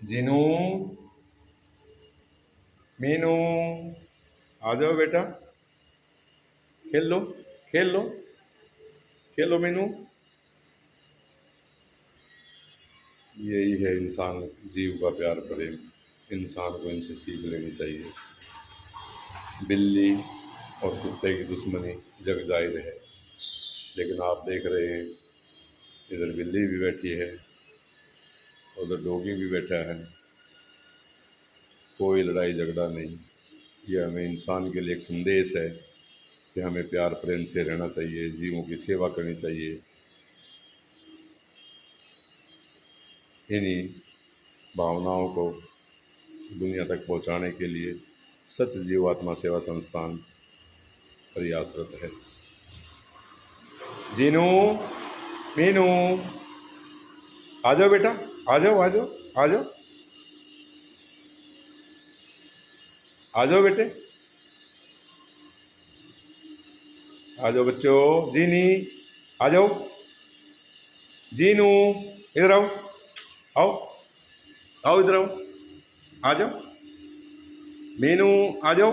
जीनू, मीनू, आ जाओ बेटा, खेल लो, खेल लो, खेलो मीनू। यही है इंसान जीव का प्यार प्रेम। इंसान को इनसे सीख लेनी चाहिए। बिल्ली और कुत्ते की दुश्मनी जग जाहिर है, लेकिन आप देख रहे हैं इधर बिल्ली भी बैठी है, उधर डॉगी भी बैठा है। कोई लड़ाई झगड़ा नहीं। यह हमें इंसान के लिए एक संदेश है कि हमें प्यार प्रेम से रहना चाहिए, जीवों की सेवा करनी चाहिए। इन्हीं भावनाओं को दुनिया तक पहुंचाने के लिए सच जीवात्मा सेवा संस्थान प्रयासरत है। जीनू, मीनू, आ जाओ बेटा, आ जाओ, आ जाओ, आ जाओ, आ जाओ बेटे, आ जाओ बच्चों। जीनी, आ जाओ। जीनू, इधर आओ, आओ, आओ इधर आओ, आ जाओ। मीनू, आ जाओ।